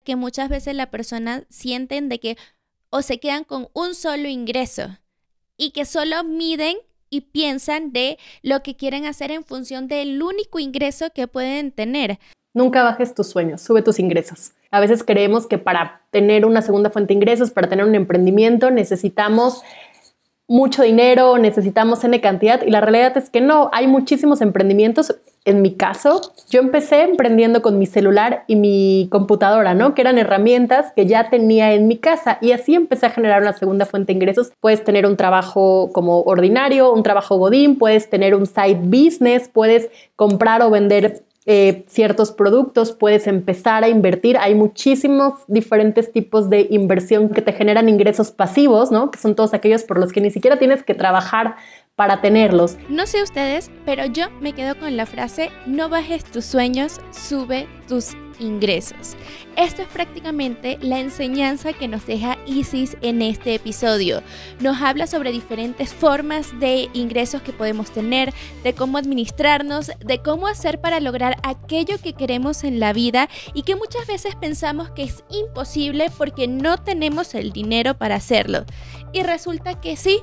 que muchas veces las personas sienten de que o se quedan con un solo ingreso y que solo miden y piensan de lo que quieren hacer en función del único ingreso que pueden tener. Nunca bajes tus sueños, sube tus ingresos. A veces creemos que para tener una segunda fuente de ingresos, para tener un emprendimiento, necesitamos mucho dinero, necesitamos N cantidad, y la realidad es que no, hay muchísimos emprendimientos. En mi caso, yo empecé emprendiendo con mi celular y mi computadora, ¿no? Que eran herramientas que ya tenía en mi casa, y así empecé a generar una segunda fuente de ingresos. Puedes tener un trabajo como ordinario, un trabajo godín, puedes tener un side business, puedes comprar o vender ciertos productos, puedes empezar a invertir. Hay muchísimos diferentes tipos de inversión que te generan ingresos pasivos, ¿no? Que son todos aquellos por los que ni siquiera tienes que trabajar para tenerlos. No sé ustedes, pero yo me quedo con la frase: no bajes tus sueños, sube tus ingresos. Esto es prácticamente la enseñanza que nos deja Isis en este episodio. Nos habla sobre diferentes formas de ingresos que podemos tener, de cómo administrarnos, de cómo hacer para lograr aquello que queremos en la vida y que muchas veces pensamos que es imposible porque no tenemos el dinero para hacerlo. Y resulta que sí,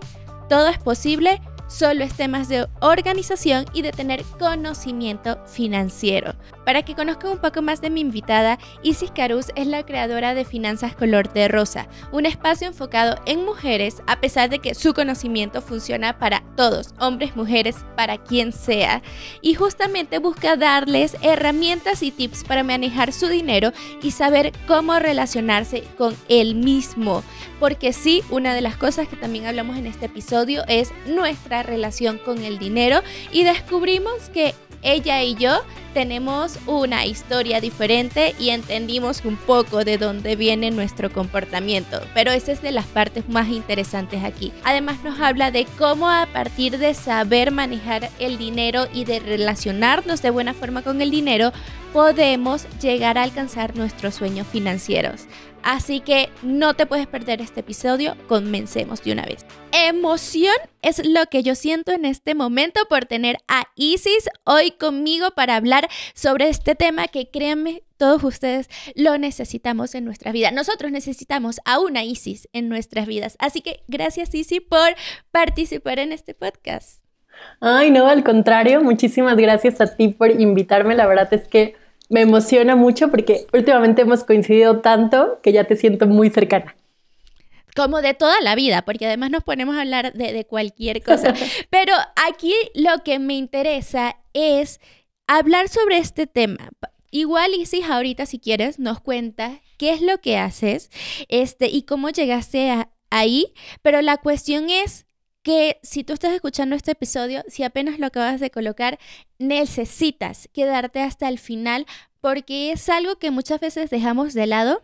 todo es posible. Solo es temas de organización y de tener conocimiento financiero. Para que conozcan un poco más de mi invitada, Isis Carús es la creadora de Finanzas Color de Rosa, un espacio enfocado en mujeres, a pesar de que su conocimiento funciona para todos, hombres, mujeres, para quien sea. Y justamente busca darles herramientas y tips para manejar su dinero y saber cómo relacionarse con él mismo. Porque sí, una de las cosas que también hablamos en este episodio es nuestra relación con el dinero, y descubrimos que ella y yo tenemos una historia diferente y entendimos un poco de dónde viene nuestro comportamiento, pero esa es de las partes más interesantes aquí. Además nos habla de cómo a partir de saber manejar el dinero y de relacionarnos de buena forma con el dinero, podemos llegar a alcanzar nuestros sueños financieros. Así que no te puedes perder este episodio, comencemos de una vez. Emoción es lo que yo siento en este momento por tener a Isis hoy conmigo para hablar sobre este tema que, créanme, todos ustedes lo necesitamos en nuestra vida. Nosotros necesitamos a una Isis en nuestras vidas. Así que gracias, Isis, por participar en este podcast. Ay, no, al contrario, muchísimas gracias a ti por invitarme. La verdad es que me emociona mucho porque últimamente hemos coincidido tanto que ya te siento muy cercana. Como de toda la vida, porque además nos ponemos a hablar de cualquier cosa. Pero aquí lo que me interesa es hablar sobre este tema. Igual, Isis, ahorita si quieres nos cuenta qué es lo que haces y cómo llegaste ahí. Pero la cuestión es que si tú estás escuchando este episodio, si apenas lo acabas de colocar, necesitas quedarte hasta el final porque es algo que muchas veces dejamos de lado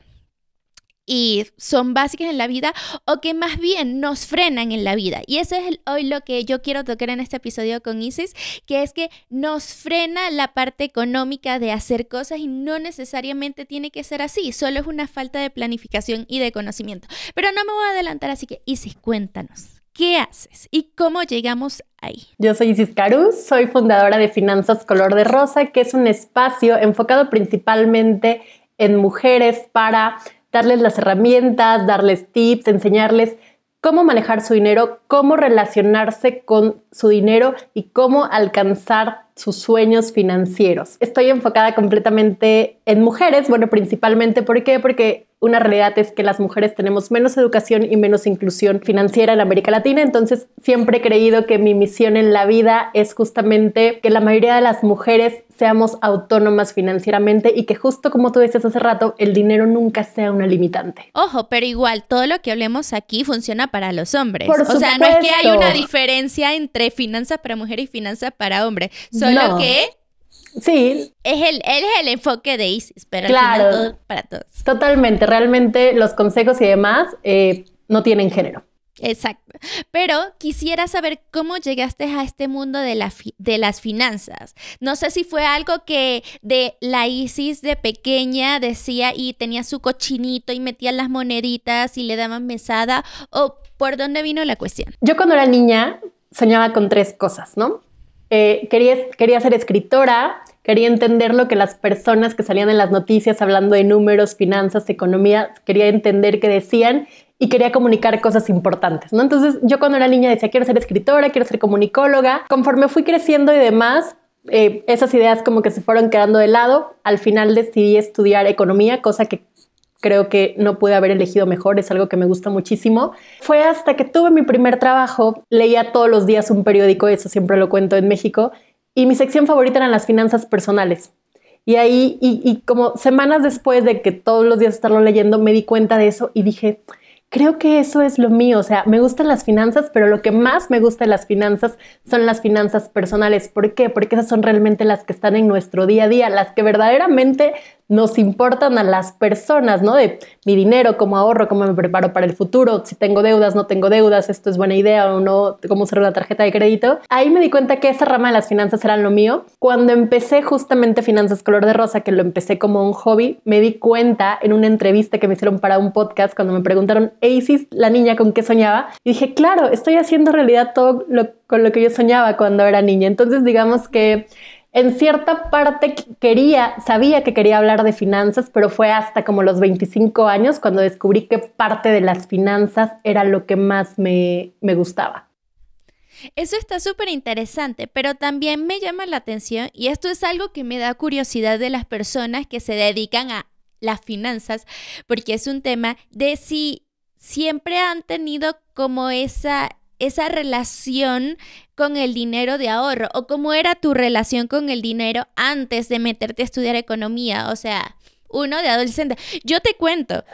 y son básicas en la vida o que más bien nos frenan en la vida. Y eso es hoy lo que yo quiero tocar en este episodio con Isis, que es que nos frena la parte económica de hacer cosas y no necesariamente tiene que ser así, solo es una falta de planificación y de conocimiento. Pero no me voy a adelantar, así que Isis, cuéntanos. ¿Qué haces y cómo llegamos ahí? Yo soy Isis Carús, soy fundadora de Finanzas Color de Rosa, que es un espacio enfocado principalmente en mujeres para darles las herramientas, darles tips, enseñarles cómo manejar su dinero, cómo relacionarse con su dinero y cómo alcanzar sus sueños financieros. Estoy enfocada completamente en mujeres, bueno, principalmente, ¿por qué? Porque una realidad es que las mujeres tenemos menos educación y menos inclusión financiera en América Latina, entonces siempre he creído que mi misión en la vida es justamente que la mayoría de las mujeres seamos autónomas financieramente y que justo como tú decías hace rato, el dinero nunca sea una limitante. Ojo, pero igual todo lo que hablemos aquí funciona para los hombres. Por supuesto. O sea, no es que hay una diferencia entre finanzas para mujeres y finanzas para hombres, solo que sí, es el enfoque de Isis, pero claro, al final todo para todos. Totalmente, realmente los consejos y demás no tienen género. Exacto, pero quisiera saber cómo llegaste a este mundo de las finanzas. No sé si fue algo que de la Isis de pequeña decía y tenía su cochinito y metía las moneditas y le daban mesada, o por dónde vino la cuestión. Yo cuando era niña soñaba con 3 cosas, ¿no? Quería ser escritora, quería entender lo que las personas que salían en las noticias hablando de números, finanzas, economía, quería entender qué decían y quería comunicar cosas importantes, ¿no? Entonces yo cuando era niña decía, quiero ser escritora, quiero ser comunicóloga. Conforme fui creciendo y demás, esas ideas como que se fueron quedando de lado. Al final decidí estudiar economía, cosa que creo que no pude haber elegido mejor, es algo que me gusta muchísimo. Fue hasta que tuve mi primer trabajo, leía todos los días un periódico, eso siempre lo cuento en México, y mi sección favorita eran las finanzas personales. Y ahí, y como semanas después de que todos los días estarlo leyendo, me di cuenta de eso y dije, creo que eso es lo mío. O sea, me gustan las finanzas, pero lo que más me gusta de las finanzas son las finanzas personales. ¿Por qué? Porque esas son realmente las que están en nuestro día a día, las que verdaderamente nos importan a las personas, ¿no? De mi dinero, cómo ahorro, cómo me preparo para el futuro, si tengo deudas, no tengo deudas, esto es buena idea o no, cómo usar una tarjeta de crédito. Ahí me di cuenta que esa rama de las finanzas era lo mío. Cuando empecé justamente Finanzas Color de Rosa, que lo empecé como un hobby, me di cuenta en una entrevista que me hicieron para un podcast cuando me preguntaron, Isis, la niña con qué soñaba, y dije, claro, estoy haciendo realidad todo con lo que yo soñaba cuando era niña. Entonces digamos que en cierta parte sabía que quería hablar de finanzas, pero fue hasta como los 25 años cuando descubrí que parte de las finanzas era lo que más me gustaba. Eso está súper interesante, pero también me llama la atención, y esto es algo que me da curiosidad de las personas que se dedican a las finanzas, porque es un tema de si siempre han tenido como esa relación con el dinero de ahorro, o cómo era tu relación con el dinero antes de meterte a estudiar economía. O sea, uno de adolescente. Yo te cuento,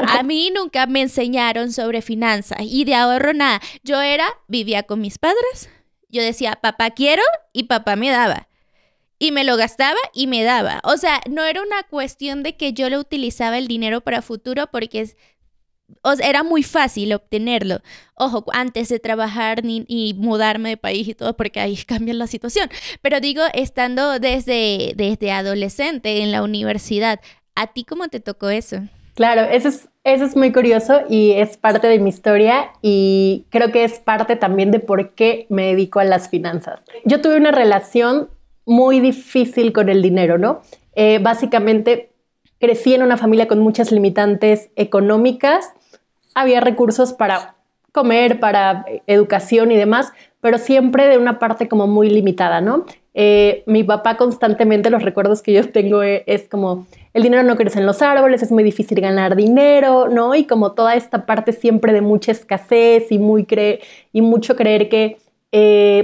a mí nunca me enseñaron sobre finanzas y de ahorro nada. Vivía con mis padres, yo decía, papá quiero, y papá me daba. Y me lo gastaba y me daba. O sea, no era una cuestión de que yo lo utilizaba el dinero para futuro porque era muy fácil obtenerlo. Ojo, antes de trabajar y mudarme de país y todo, porque ahí cambia la situación. Pero digo, estando desde adolescente en la universidad, ¿a ti cómo te tocó eso? Claro, eso es muy curioso y es parte de mi historia, y creo que es parte también de por qué me dedico a las finanzas. Yo tuve una relación muy difícil con el dinero, ¿no? Básicamente crecí en una familia con muchas limitantes económicas. Había recursos para comer, para educación y demás, pero siempre de una parte como muy limitada, ¿no? Mi papá constantemente, los recuerdos que yo tengo es como, el dinero no crece en los árboles, es muy difícil ganar dinero, ¿no? Y como toda esta parte siempre de mucha escasez y mucho creer que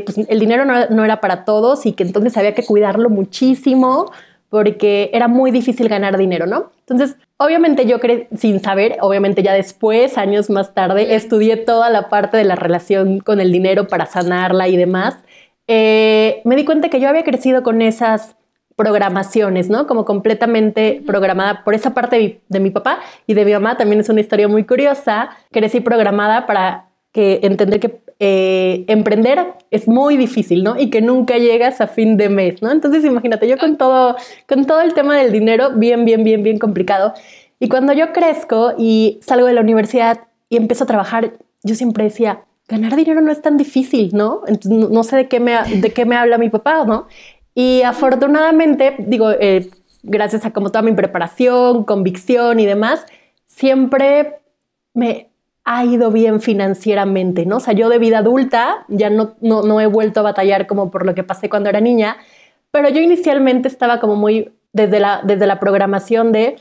pues el dinero no era para todos, y que entonces había que cuidarlo muchísimo porque era muy difícil ganar dinero, ¿no? Entonces, obviamente yo sin saber, obviamente ya después, años más tarde, estudié toda la parte de la relación con el dinero para sanarla y demás. Me di cuenta que yo había crecido con esas programaciones, ¿no? Como completamente programada por esa parte de mi papá y de mi mamá. También es una historia muy curiosa. Crecí programada para entender que emprender es muy difícil, ¿no? Y que nunca llegas a fin de mes, ¿no? Entonces imagínate, yo con todo el tema del dinero bien complicado. Y cuando yo crezco y salgo de la universidad y empiezo a trabajar, yo siempre decía, ganar dinero no es tan difícil, ¿no? Entonces no sé de qué me habla mi papá, ¿no? Y afortunadamente, digo, gracias a como toda mi preparación, convicción y demás, siempre me ha ido bien financieramente, ¿no? O sea, yo de vida adulta ya no he vuelto a batallar como por lo que pasé cuando era niña, pero yo inicialmente estaba como muy desde la programación de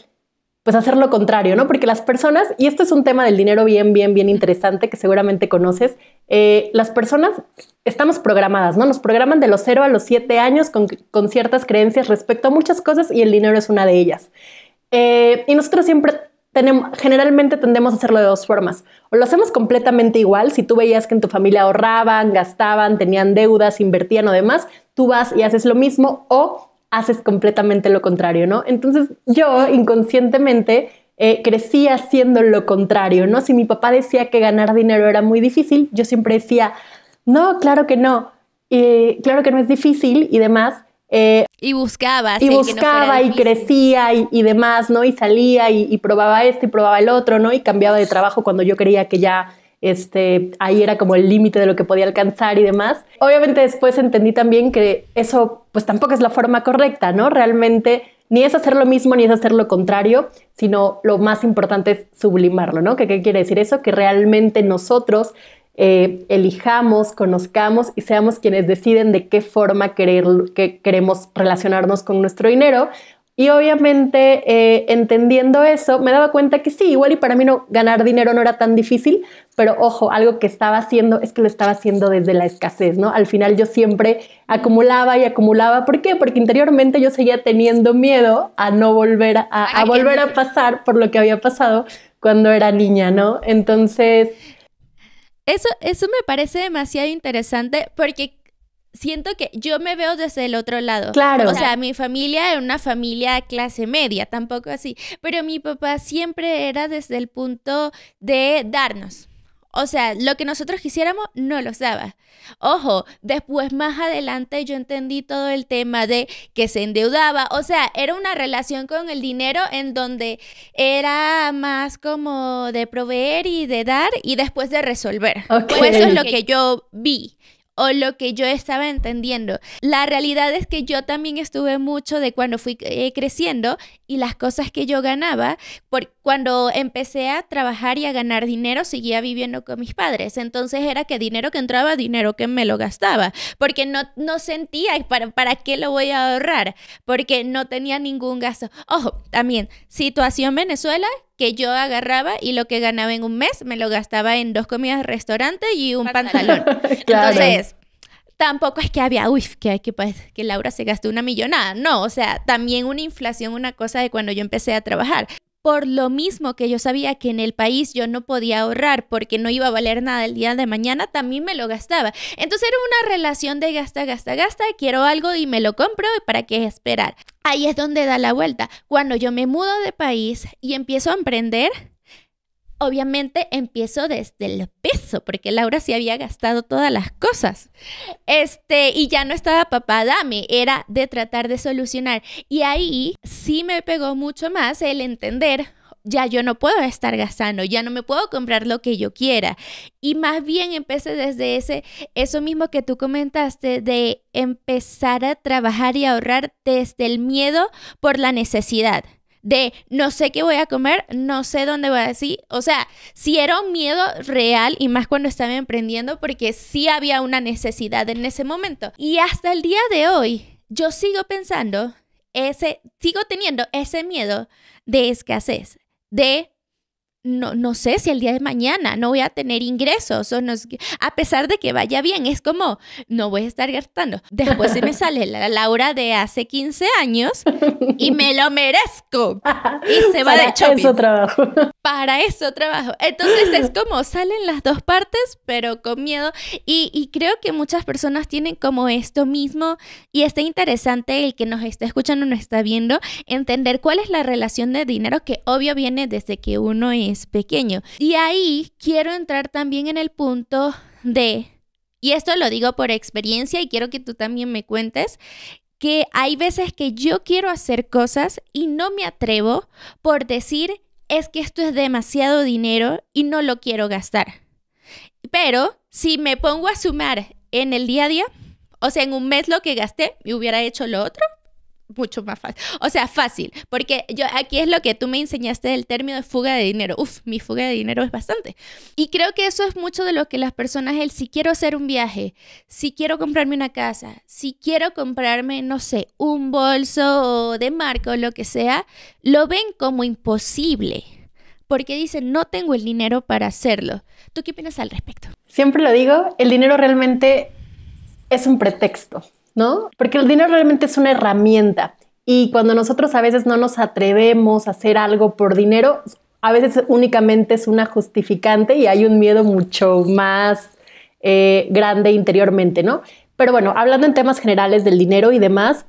pues hacer lo contrario, ¿no? Porque las personas, y esto es un tema del dinero bien interesante que seguramente conoces, las personas estamos programadas, ¿no? Nos programan de los 0 a los 7 años con ciertas creencias respecto a muchas cosas, y el dinero es una de ellas. Y nosotros siempre generalmente tendemos a hacerlo de dos formas. O lo hacemos completamente igual. Si tú veías que en tu familia ahorraban, gastaban, tenían deudas, invertían o demás, tú vas y haces lo mismo, o haces completamente lo contrario, ¿no? Entonces yo inconscientemente crecí haciendo lo contrario, ¿no? Si mi papá decía que ganar dinero era muy difícil, yo siempre decía, no, claro que no, claro que no es difícil y demás. Y buscaba y crecía y demás, ¿no? Y salía y probaba esto y probaba el otro, ¿no? Y cambiaba de trabajo cuando yo creía que ya ahí era como el límite de lo que podía alcanzar y demás. Obviamente después entendí también que eso pues tampoco es la forma correcta, ¿no? Realmente ni es hacer lo mismo ni es hacer lo contrario, sino lo más importante es sublimarlo, ¿no? ¿Qué quiere decir eso? Que realmente nosotros elijamos, conozcamos y seamos quienes deciden de qué forma queremos relacionarnos con nuestro dinero. Y obviamente entendiendo eso, me daba cuenta que sí, igual y para mí ganar dinero no era tan difícil, pero ojo, algo que estaba haciendo es que lo estaba haciendo desde la escasez, ¿no? Al final yo siempre acumulaba y acumulaba. ¿Por qué? Porque interiormente yo seguía teniendo miedo a no volver a volver a pasar por lo que había pasado cuando era niña, ¿no? Entonces... Eso me parece demasiado interesante porque siento que yo me veo desde el otro lado. Claro. O sea, mi familia era una familia clase media, tampoco así. Pero mi papá siempre era desde el punto de darnos. O sea, lo que nosotros quisiéramos, no los daba. Ojo, después más adelante yo entendí todo el tema de que se endeudaba. O sea, era una relación con el dinero en donde era más como de proveer y de dar y después de resolver. Okay. Pues eso es lo que yo vi. O lo que yo estaba entendiendo. La realidad es que yo también estuve mucho de cuando fui creciendo y las cosas que yo ganaba, cuando empecé a trabajar y a ganar dinero, seguía viviendo con mis padres. Entonces era que dinero que entraba, dinero que me lo gastaba, porque no sentía para qué lo voy a ahorrar, porque no tenía ningún gasto. Ojo, también, situación Venezuela, que yo agarraba y lo que ganaba en un mes me lo gastaba en 2 comidas de restaurante y un pantalón. Claro. Entonces, tampoco es que había, que Laura se gastó una millonada. No, o sea, también una inflación, una cosa de cuando yo empecé a trabajar. Por lo mismo que yo sabía que en el país yo no podía ahorrar porque no iba a valer nada el día de mañana, también me lo gastaba. Entonces era una relación de gasta, quiero algo y me lo compro, ¿y para qué esperar? Ahí es donde da la vuelta. Cuando yo me mudo de país y empiezo a emprender, obviamente empiezo desde el peso, porque Laura sí había gastado todas las cosas. Y ya no estaba papá, dame, era de tratar de solucionar. Y ahí sí me pegó mucho más el entender, ya yo no puedo estar gastando, ya no me puedo comprar lo que yo quiera. Y más bien empecé desde eso mismo que tú comentaste, de empezar a trabajar y ahorrar desde el miedo por la necesidad. De no sé qué voy a comer, no sé dónde voy a ir. O sea, sí era un miedo real y más cuando estaba emprendiendo porque sí había una necesidad en ese momento. Y hasta el día de hoy, yo sigo teniendo ese miedo de escasez, de no sé si el día de mañana no voy a tener ingresos o no, a pesar de que vaya bien, es como, no voy a estar gastando. Después se me sale la Laura de hace 15 años y me lo merezco. Y se va de shopping. Para eso trabajo. Entonces es como salen las dos partes, pero con miedo. Y creo que muchas personas tienen como esto mismo y está interesante el que nos está escuchando, nos está viendo, entender cuál es la relación de dinero que obvio viene desde que uno es pequeño. Y ahí quiero entrar también en el punto y esto lo digo por experiencia y quiero que tú también me cuentes, que hay veces que yo quiero hacer cosas y no me atrevo por decir, es que esto es demasiado dinero y no lo quiero gastar. Pero si me pongo a sumar en el día a día, o sea, en un mes lo que gasté, me hubiera hecho lo otro, mucho más fácil. O sea, fácil, porque aquí es lo que tú me enseñaste del término de fuga de dinero. Mi fuga de dinero es bastante. Y creo que eso es mucho de lo que las personas, si quiero hacer un viaje, si quiero comprarme una casa, si quiero comprarme, no sé, un bolso de marca o lo que sea, lo ven como imposible, porque dicen, no tengo el dinero para hacerlo. ¿Tú qué opinas al respecto? Siempre lo digo, el dinero realmente es un pretexto, ¿no? Porque el dinero realmente es una herramienta y cuando nosotros a veces no nos atrevemos a hacer algo por dinero, a veces únicamente es una justificante y hay un miedo mucho más grande interiormente, ¿no? Pero bueno, hablando en temas generales del dinero y demás,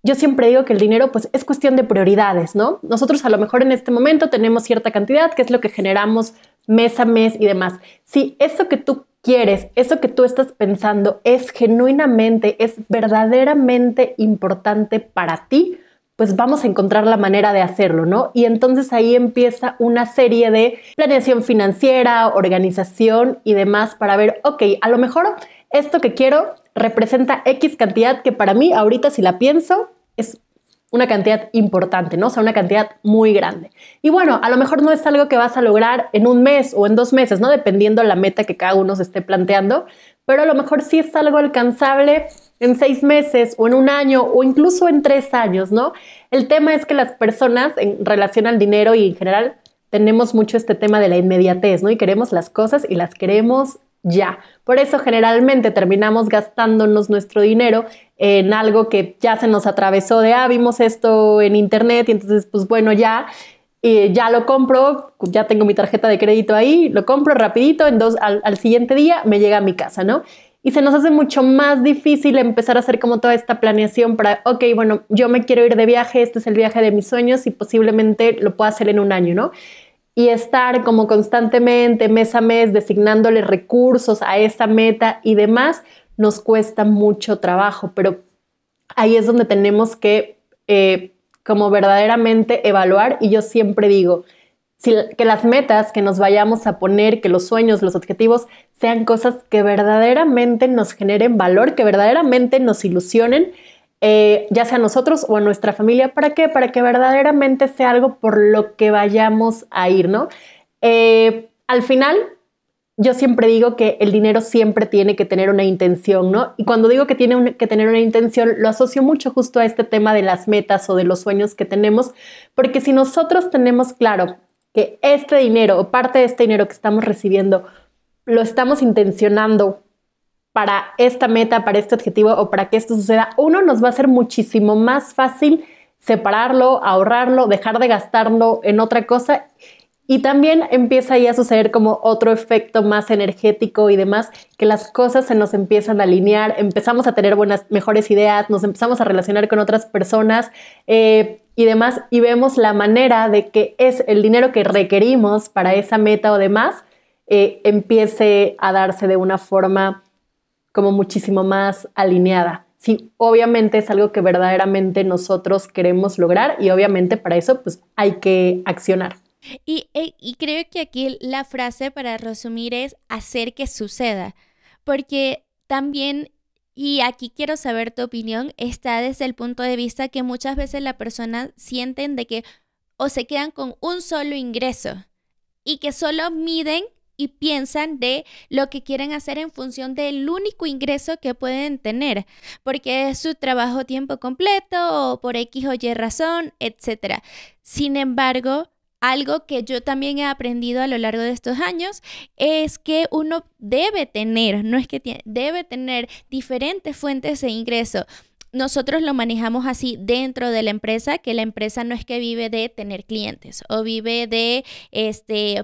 yo siempre digo que el dinero pues es cuestión de prioridades, ¿no? Nosotros a lo mejor en este momento tenemos cierta cantidad, que es lo que generamos mes a mes y demás. Si eso que tú quieres, eso que tú estás pensando es genuinamente, es verdaderamente importante para ti, pues vamos a encontrar la manera de hacerlo, ¿no? Y entonces ahí empieza una serie de planeación financiera, organización y demás para ver, ok, a lo mejor esto que quiero representa X cantidad que para mí ahorita si la pienso es una cantidad importante, ¿no? O sea, una cantidad muy grande. Y bueno, a lo mejor no es algo que vas a lograr en un mes o en 2 meses, ¿no? Dependiendo la meta que cada uno se esté planteando, pero a lo mejor sí es algo alcanzable en 6 meses o en 1 año o incluso en 3 años, ¿no? El tema es que las personas en relación al dinero y en general tenemos mucho este tema de la inmediatez, ¿no? Y queremos las cosas y las queremos ya. Por eso generalmente terminamos gastándonos nuestro dinero en algo que ya se nos atravesó de, vimos esto en internet y entonces pues bueno, ya lo compro, ya tengo mi tarjeta de crédito ahí, lo compro rapidito, al siguiente día me llega a mi casa, ¿no? Y se nos hace mucho más difícil empezar a hacer como toda esta planeación para, ok, bueno, yo me quiero ir de viaje, este es el viaje de mis sueños y posiblemente lo pueda hacer en 1 año, ¿no? Y estar como constantemente, mes a mes, designándole recursos a esa meta y demás, nos cuesta mucho trabajo, pero ahí es donde tenemos que como verdaderamente evaluar, y yo siempre digo, que las metas que nos vayamos a poner, que los sueños, los objetivos, sean cosas que verdaderamente nos generen valor, que verdaderamente nos ilusionen, ya sea a nosotros o a nuestra familia. ¿Para qué? Para que verdaderamente sea algo por lo que vayamos a ir, ¿no? Al final, yo siempre digo que el dinero siempre tiene que tener una intención, ¿no? Y cuando digo que tiene que tener una intención, lo asocio mucho justo a este tema de las metas o de los sueños que tenemos, porque si nosotros tenemos claro que este dinero o parte de este dinero que estamos recibiendo lo estamos intencionando para esta meta, para este objetivo o para que esto suceda, uno, nos va a ser muchísimo más fácil separarlo, ahorrarlo, dejar de gastarlo en otra cosa. Y también empieza ahí a suceder como otro efecto más energético y demás, que las cosas se nos empiezan a alinear, empezamos a tener mejores ideas, nos empezamos a relacionar con otras personas y demás, y vemos la manera de que es el dinero que requerimos para esa meta o demás, empiece a darse de una forma como muchísimo más alineada. Sí, obviamente es algo que verdaderamente nosotros queremos lograr y obviamente para eso pues hay que accionar. Y creo que aquí la frase para resumir es hacer que suceda, porque también, y aquí quiero saber tu opinión, está desde el punto de vista que muchas veces las personas sienten de que o se quedan con un solo ingreso y que solo miden y piensan de lo que quieren hacer en función del único ingreso que pueden tener, porque es su trabajo a tiempo completo o por X o Y razón, etc. Sin embargo, algo que yo también he aprendido a lo largo de estos años es que uno debe tener, no es que debe tener diferentes fuentes de ingreso. Nosotros lo manejamos así dentro de la empresa, que la empresa no es que vive de tener clientes o vive de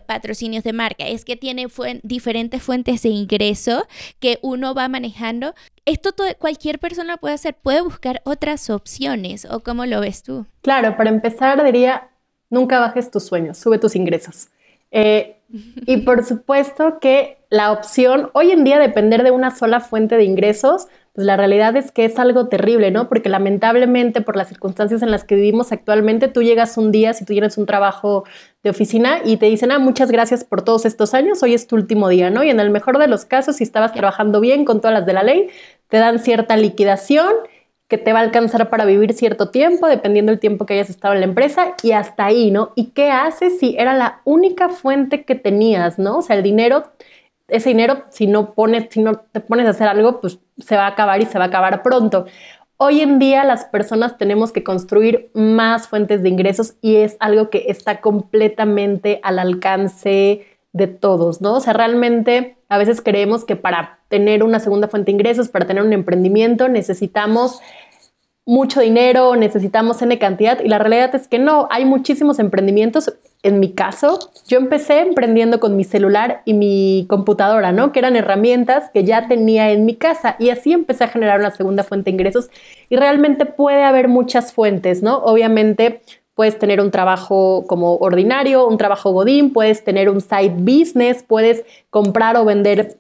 patrocinios de marca, es que tiene diferentes fuentes de ingreso que uno va manejando. Esto cualquier persona puede hacer, puede buscar otras opciones, ¿o cómo lo ves tú? Claro, para empezar diría, nunca bajes tus sueños, sube tus ingresos. Y por supuesto que la opción, hoy en día depender de una sola fuente de ingresos, pues la realidad es que es algo terrible, ¿no? Porque lamentablemente por las circunstancias en las que vivimos actualmente, tú llegas un día, si tú tienes un trabajo de oficina y te dicen, muchas gracias por todos estos años, hoy es tu último día, ¿no? Y en el mejor de los casos, si estabas trabajando bien con todas las de la ley, te dan cierta liquidación que te va a alcanzar para vivir cierto tiempo, dependiendo del tiempo que hayas estado en la empresa, y hasta ahí, ¿no? ¿Y qué haces si era la única fuente que tenías, ¿no? O sea, el dinero, ese dinero, si no te pones a hacer algo, pues se va a acabar y se va a acabar pronto. Hoy en día las personas tenemos que construir más fuentes de ingresos y es algo que está completamente al alcance de todos, ¿no? O sea, realmente a veces creemos que para tener una segunda fuente de ingresos, para tener un emprendimiento, necesitamos mucho dinero, necesitamos N cantidad, y la realidad es que no, hay muchísimos emprendimientos. En mi caso, yo empecé emprendiendo con mi celular y mi computadora, ¿no? Que eran herramientas que ya tenía en mi casa, y así empecé a generar una segunda fuente de ingresos, y realmente puede haber muchas fuentes, ¿no? Obviamente puedes tener un trabajo como ordinario, un trabajo godín, puedes tener un side business, puedes comprar o vender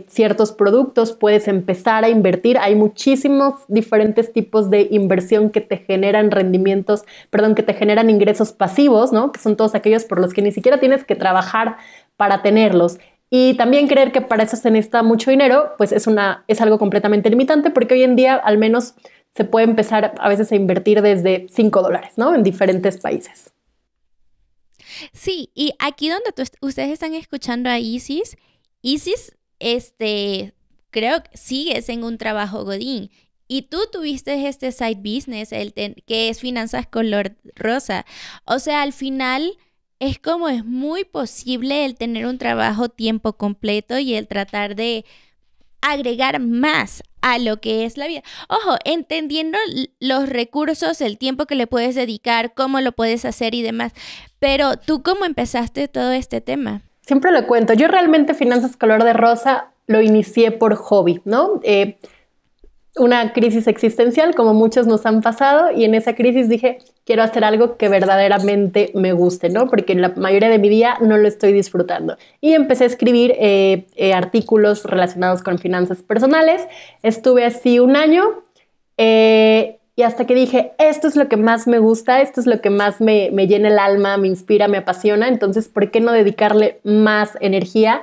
ciertos productos, puedes empezar a invertir. Hay muchísimos diferentes tipos de inversión que te generan rendimientos, perdón, que te generan ingresos pasivos, ¿no? Que son todos aquellos por los que ni siquiera tienes que trabajar para tenerlos. Y también creer que para eso se necesita mucho dinero, pues es algo completamente limitante, porque hoy en día al menos se puede empezar a veces a invertir desde $5, ¿no? En diferentes países. Sí, y aquí donde ustedes están escuchando a Isis, creo que sigues en un trabajo godín. Y tú tuviste este side business, que es finanzas color rosa. O sea, al final es muy posible el tener un trabajo tiempo completo y el tratar de agregar más a lo que es la vida. Ojo, entendiendo los recursos, el tiempo que le puedes dedicar, cómo lo puedes hacer y demás. Pero ¿tú cómo empezaste todo este tema? Siempre lo cuento. Yo realmente finanzas color de rosa lo inicié por hobby, ¿no? Una crisis existencial, como muchos nos han pasado, y en esa crisis dije, quiero hacer algo que verdaderamente me guste, ¿no? Porque la mayoría de mi día no lo estoy disfrutando. Y empecé a escribir artículos relacionados con finanzas personales. Estuve así un año y hasta que dije, esto es lo que más me gusta, esto es lo que más me llena el alma, me inspira, me apasiona, entonces, ¿por qué no dedicarle más energía?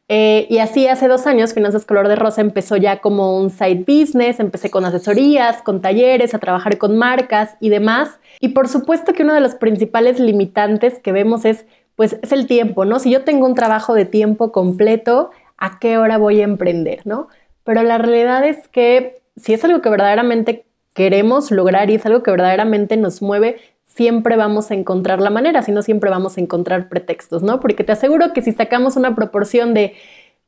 Y así hace 2 años, Finanzas Color de Rosa empezó ya como un side business, empecé con asesorías, con talleres, a trabajar con marcas y demás. Y por supuesto que uno de los principales limitantes que vemos es el tiempo, ¿no? Si yo tengo un trabajo de tiempo completo, ¿a qué hora voy a emprender, no? Pero la realidad es que si es algo que verdaderamente queremos lograr y es algo que verdaderamente nos mueve, siempre vamos a encontrar la manera, si no siempre vamos a encontrar pretextos, ¿no? Porque te aseguro que si sacamos una proporción de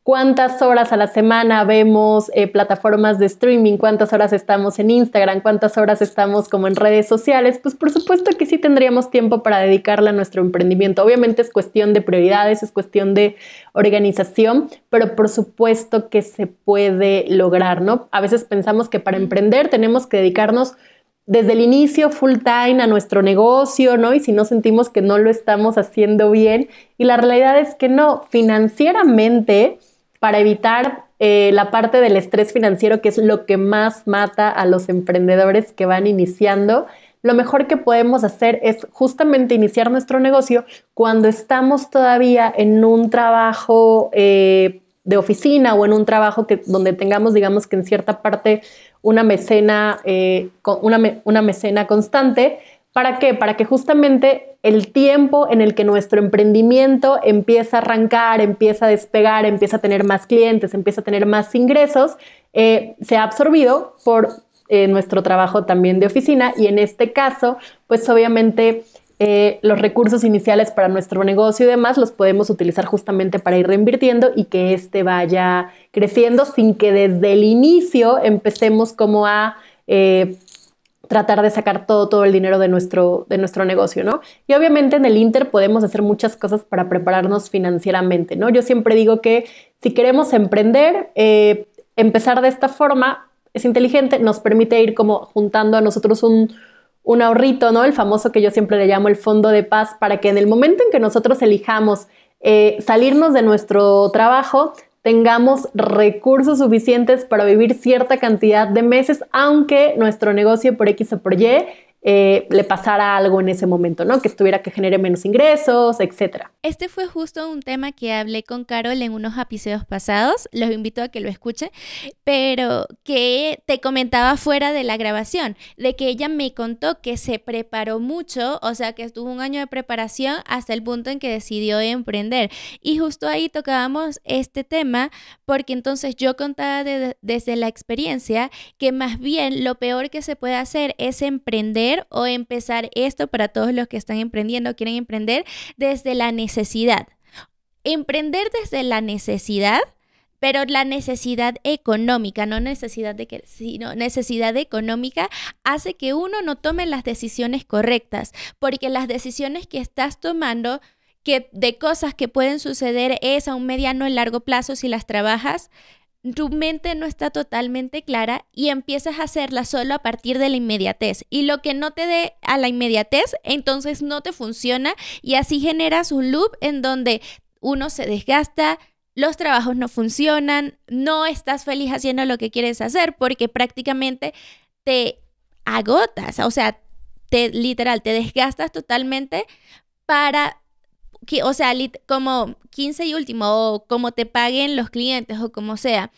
cuántas horas a la semana vemos plataformas de streaming, cuántas horas estamos en Instagram, cuántas horas estamos como en redes sociales, pues por supuesto que sí tendríamos tiempo para dedicarle a nuestro emprendimiento. Obviamente es cuestión de prioridades, es cuestión de organización, pero por supuesto que se puede lograr, ¿no? A veces pensamos que para emprender tenemos que dedicarnos desde el inicio full time a nuestro negocio, ¿no? Y si no sentimos que no lo estamos haciendo bien. Y la realidad es que no, financieramente, para evitar la parte del estrés financiero, que es lo que más mata a los emprendedores que van iniciando, lo mejor que podemos hacer es justamente iniciar nuestro negocio cuando estamos todavía en un trabajo de oficina o en un trabajo donde tengamos, digamos que en cierta parte, una mecena constante. ¿Para qué? Para que justamente el tiempo en el que nuestro emprendimiento empieza a arrancar, empieza a despegar, empieza a tener más clientes, empieza a tener más ingresos, sea absorbido por nuestro trabajo también de oficina. Y en este caso, pues obviamente los recursos iniciales para nuestro negocio y demás los podemos utilizar justamente para ir reinvirtiendo y que este vaya creciendo sin que desde el inicio empecemos como a tratar de sacar todo el dinero de nuestro negocio, ¿no? Y obviamente en el Inter podemos hacer muchas cosas para prepararnos financieramente, ¿no? Yo siempre digo que si queremos emprender, empezar de esta forma es inteligente, nos permite ir como juntando a nosotros un ahorrito, ¿no? El famoso que yo siempre le llamo el fondo de paz, para que en el momento en que nosotros elijamos salirnos de nuestro trabajo, tengamos recursos suficientes para vivir cierta cantidad de meses, aunque nuestro negocio por X o por Y le pasara algo en ese momento, ¿no? Que estuviera que genere menos ingresos, etcétera. Este fue justo un tema que hablé con Carol en unos episodios pasados, los invito a que lo escuchen, pero que te comentaba fuera de la grabación, de que ella me contó que se preparó mucho, o sea que estuvo 1 año de preparación hasta el punto en que decidió emprender. Y justo ahí tocábamos este tema, porque entonces yo contaba desde la experiencia que más bien lo peor que se puede hacer es emprender o empezar esto para todos los que están emprendiendo, quieren emprender desde la necesidad. Emprender desde la necesidad, pero la necesidad económica, no necesidad sino necesidad económica, hace que uno no tome las decisiones correctas, porque las decisiones que estás tomando de cosas que pueden suceder es a un mediano y largo plazo si las trabajas, tu mente no está totalmente clara y empiezas a hacerla solo a partir de la inmediatez. Y lo que no te dé a la inmediatez, entonces no te funciona y así generas un loop en donde uno se desgasta, los trabajos no funcionan, no estás feliz haciendo lo que quieres hacer porque prácticamente te agotas, o sea, literal, te desgastas totalmente para que, o sea, como 15 y último, o como te paguen los clientes o como sea.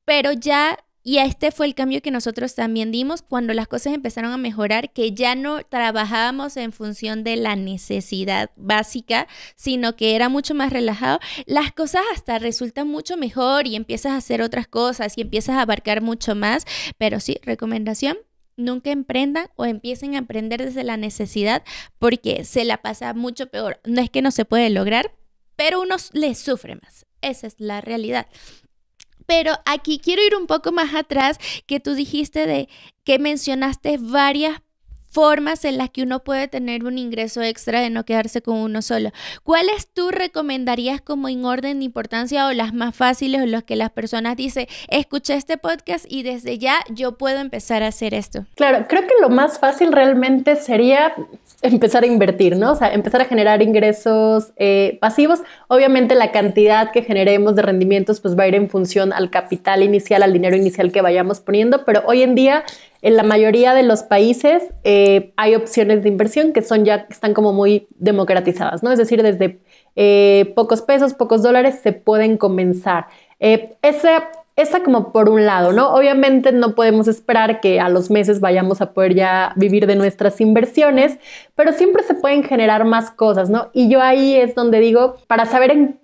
Pero ya, y este fue el cambio que nosotros también dimos cuando las cosas empezaron a mejorar, que ya no trabajábamos en función de la necesidad básica, sino que era mucho más relajado. Las cosas hasta resultan mucho mejor y empiezas a hacer otras cosas y empiezas a abarcar mucho más. Pero sí, recomendación: nunca emprendan o empiecen a emprender desde la necesidad porque se la pasa mucho peor. No es que no se puede lograr, pero uno le sufre más. Esa es la realidad. Pero aquí quiero ir un poco más atrás, que tú dijiste que mencionaste varias formas en las que uno puede tener un ingreso extra de no quedarse con uno solo. ¿Cuáles tú recomendarías como en orden de importancia o las más fáciles o las que las personas dicen, escuché este podcast y desde ya yo puedo empezar a hacer esto? Claro, creo que lo más fácil realmente sería empezar a invertir, ¿no? O sea, empezar a generar ingresos pasivos. Obviamente la cantidad que generemos de rendimientos pues va a ir en función al capital inicial, al dinero inicial que vayamos poniendo, pero hoy en día en la mayoría de los países hay opciones de inversión que están como muy democratizadas, ¿no? Es decir, desde pocos pesos, pocos dólares se pueden comenzar. Esa como por un lado, ¿no? Obviamente no podemos esperar que a los meses vayamos a poder ya vivir de nuestras inversiones, pero siempre se pueden generar más cosas, ¿no? Y yo ahí es donde digo, para saber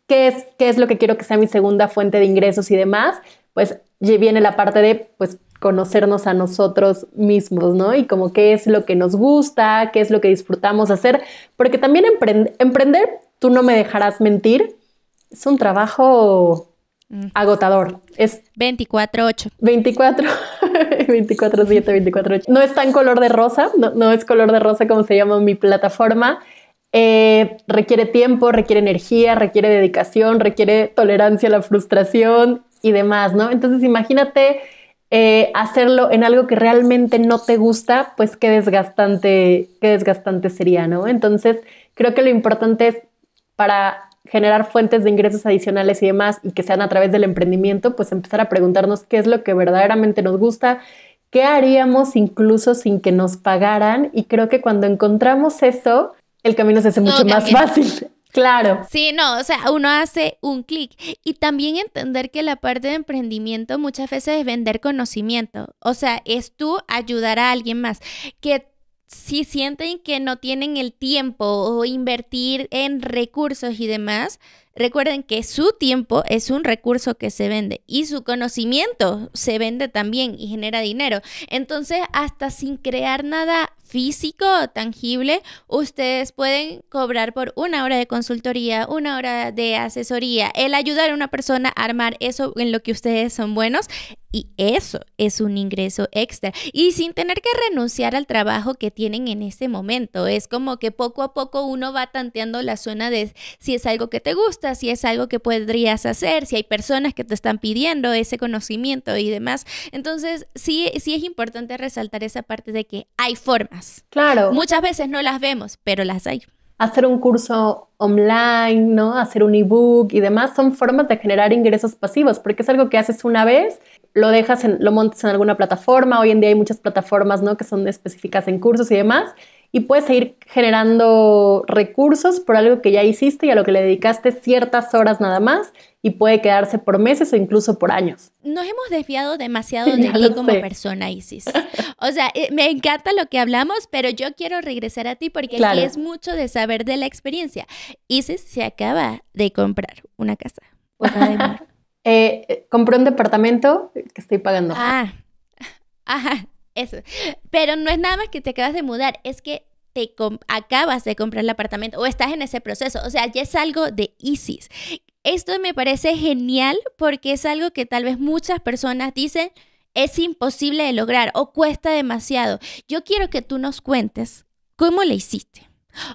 qué es lo que quiero que sea mi segunda fuente de ingresos y demás, pues viene la parte de, pues, conocernos a nosotros mismos, ¿no? Y como qué es lo que nos gusta, qué es lo que disfrutamos hacer, porque también emprender, tú no me dejarás mentir, es un trabajo agotador. Es 24/8. 24/7, 24/8. No es tan color de rosa, no es color de rosa como se llama mi plataforma. Requiere tiempo, requiere energía, requiere dedicación, requiere tolerancia a la frustración y demás, ¿no? Entonces imagínate hacerlo en algo que realmente no te gusta, pues qué desgastante sería, ¿no? Entonces creo que lo importante es, para generar fuentes de ingresos adicionales y demás, y que sean a través del emprendimiento, pues empezar a preguntarnos qué es lo que verdaderamente nos gusta, qué haríamos incluso sin que nos pagaran, y creo que cuando encontramos eso, el camino se hace mucho más fácil. Claro. Sí, no, o sea, uno hace un clic. Y también entender que la parte de emprendimiento muchas veces es vender conocimiento. O sea, es tú ayudar a alguien más. Que si sienten que no tienen el tiempo o invertir en recursos y demás, recuerden que su tiempo es un recurso que se vende y su conocimiento se vende también y genera dinero. Entonces, hasta sin crear nada físico o tangible, ustedes pueden cobrar por 1 hora de consultoría, 1 hora de asesoría, el ayudar a una persona a armar eso en lo que ustedes son buenos, y eso es un ingreso extra y sin tener que renunciar al trabajo que tienen en ese momento. Es como que poco a poco uno va tanteando la zona de si es algo que te gusta, si es algo que podrías hacer, si hay personas que te están pidiendo ese conocimiento y demás. Entonces sí es importante resaltar esa parte de que hay formas. Claro. Muchas veces no las vemos, pero las hay. Hacer un curso online, ¿no? Hacer un ebook y demás son formas de generar ingresos pasivos, porque es algo que haces una vez, lo montas en alguna plataforma. Hoy en día hay muchas plataformas, ¿no?, que son específicas en cursos y demás, y puedes seguir generando recursos por algo que ya hiciste y a lo que le dedicaste ciertas horas nada más, y puede quedarse por meses o incluso por años. Nos hemos desviado demasiado de ti como persona, Isis. O sea, me encanta lo que hablamos, pero yo quiero regresar a ti porque aquí es mucho de saber de la experiencia. Isis se acaba de comprar una casa. Compré un departamento que estoy pagando. Ajá, eso. Pero no es nada más que te acabas de mudar, es que acabas de comprar el apartamento o estás en ese proceso. O sea, ya es algo de Isis. Esto me parece genial porque es algo que tal vez muchas personas dicen es imposible de lograr o cuesta demasiado. Yo quiero que tú nos cuentes cómo le hiciste.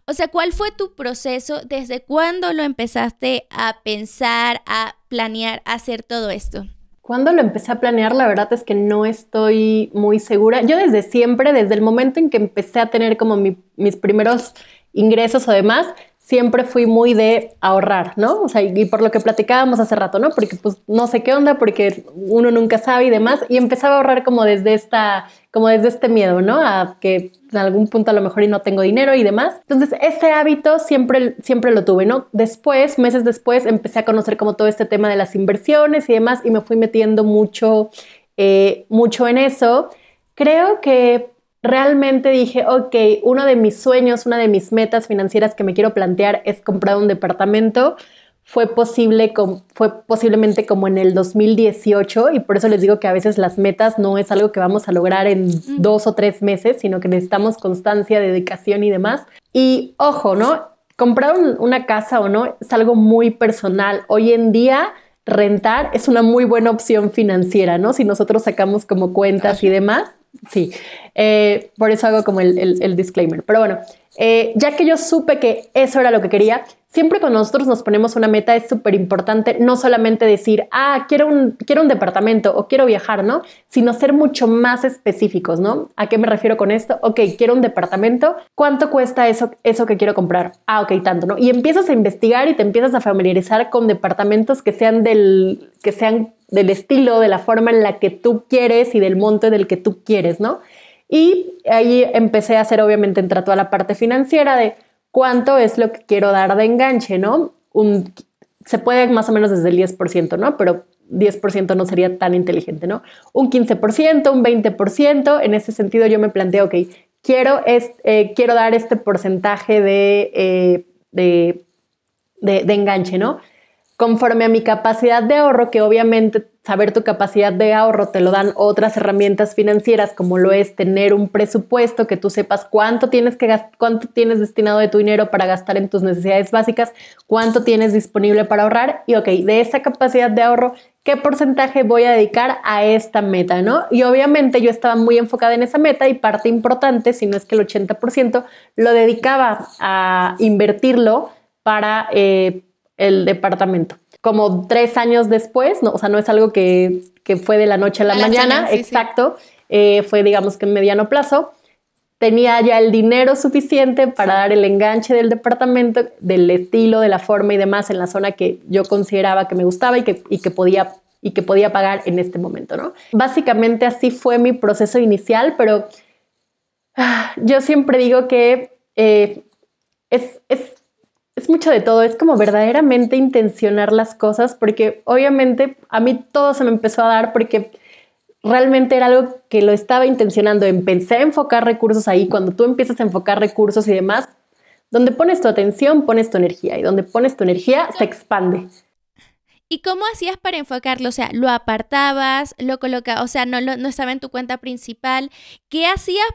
O sea, ¿cuál fue tu proceso? ¿Desde cuándo lo empezaste a pensar, a planear, a hacer todo esto? Cuando lo empecé a planear, la verdad es que no estoy muy segura. Yo desde siempre, desde el momento en que empecé a tener como mis primeros ingresos o demás, siempre fui muy de ahorrar, ¿no? O sea, y por lo que platicábamos hace rato, ¿no? Porque pues no sé qué onda, porque uno nunca sabe y demás, y empezaba a ahorrar como desde este miedo, ¿no? A que en algún punto a lo mejor y no tengo dinero y demás. Entonces, ese hábito siempre lo tuve, ¿no? Después, meses después, empecé a conocer como todo este tema de las inversiones y demás, y me fui metiendo mucho en eso. Creo que realmente dije, ok, uno de mis sueños, una de mis metas financieras que me quiero plantear es comprar un departamento. Fue posiblemente como en el 2018, y por eso les digo que a veces las metas no es algo que vamos a lograr en 2 o 3 meses, sino que necesitamos constancia, dedicación y demás. Y ojo, ¿no? Comprar una casa o no es algo muy personal. Hoy en día rentar es una muy buena opción financiera, ¿no? Si nosotros sacamos como cuentas y demás. Sí, por eso hago como el disclaimer. Pero bueno, ya que yo supe que eso era lo que quería, siempre cuando nosotros nos ponemos una meta es súper importante no solamente decir, quiero un departamento o quiero viajar, ¿no? Sino ser mucho más específicos, ¿no? ¿A qué me refiero con esto? Ok, quiero un departamento. ¿Cuánto cuesta eso que quiero comprar? Ok, tanto, ¿no? Y empiezas a investigar y te empiezas a familiarizar con departamentos que sean del estilo, de la forma en la que tú quieres y del monto del que tú quieres, ¿no? Y ahí empecé a hacer, obviamente, entrar toda la parte financiera de cuánto es lo que quiero dar de enganche, ¿no? Se puede más o menos desde el 10%, ¿no? Pero 10% no sería tan inteligente, ¿no? Un 15%, un 20%. En ese sentido yo me planteo, ok, quiero dar este porcentaje de enganche, ¿no? Conforme a mi capacidad de ahorro, que obviamente saber tu capacidad de ahorro te lo dan otras herramientas financieras, como lo es tener un presupuesto, que tú sepas cuánto tienes destinado de tu dinero para gastar en tus necesidades básicas, cuánto tienes disponible para ahorrar y ok, de esa capacidad de ahorro, ¿qué porcentaje voy a dedicar a esta meta, no? Y obviamente yo estaba muy enfocada en esa meta y parte importante, si no es que el 80%, lo dedicaba a invertirlo para el departamento. Como 3 años después, no, o sea, no es algo que fue de la noche a la mañana, sí, exacto, sí. Fue digamos que en mediano plazo, tenía ya el dinero suficiente para dar el enganche del departamento, del estilo, de la forma y demás en la zona que yo consideraba que me gustaba y que podía pagar en este momento, ¿no? Básicamente así fue mi proceso inicial, pero yo siempre digo que es mucho de todo, es como verdaderamente intencionar las cosas, porque obviamente a mí todo se me empezó a dar porque realmente era algo que lo estaba intencionando. Empecé a enfocar recursos ahí. Cuando tú empiezas a enfocar recursos y demás, donde pones tu atención, pones tu energía, y donde pones tu energía se expande. ¿Y cómo hacías para enfocarlo? O sea, ¿lo apartabas, lo colocabas? O sea, no estaba en tu cuenta principal. ¿Qué hacías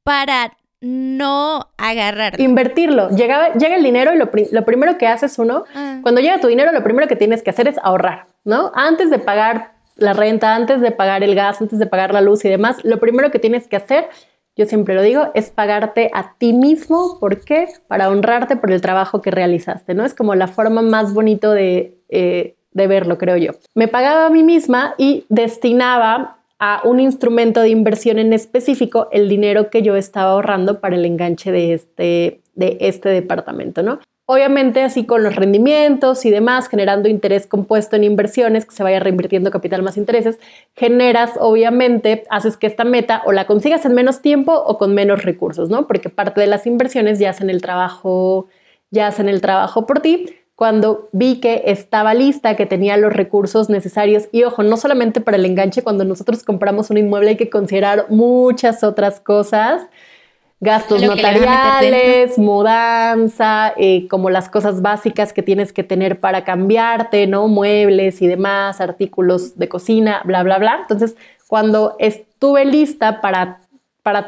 para no agarrarlo? Invertirlo. Llega el dinero y lo primero que haces cuando llega tu dinero, lo primero que tienes que hacer es ahorrar, ¿no? Antes de pagar la renta, antes de pagar el gas, antes de pagar la luz y demás, lo primero que tienes que hacer, yo siempre lo digo, es pagarte a ti mismo. ¿Por qué? Para honrarte por el trabajo que realizaste, ¿no? Es como la forma más bonita de verlo, creo yo. Me pagaba a mí misma y destinaba a un instrumento de inversión en específico el dinero que yo estaba ahorrando para el enganche de este departamento, ¿no? Obviamente así con los rendimientos y demás, generando interés compuesto en inversiones, que se vaya reinvirtiendo capital más intereses, obviamente, haces que esta meta o la consigas en menos tiempo o con menos recursos, ¿no? Porque parte de las inversiones ya hacen el trabajo por ti. Cuando vi que estaba lista, que tenía los recursos necesarios, y ojo, no solamente para el enganche, cuando nosotros compramos un inmueble hay que considerar muchas otras cosas, gastos notariales, mudanza, como las cosas básicas que tienes que tener para cambiarte, ¿no? Muebles y demás, artículos de cocina, bla, bla, bla. Entonces, cuando estuve lista para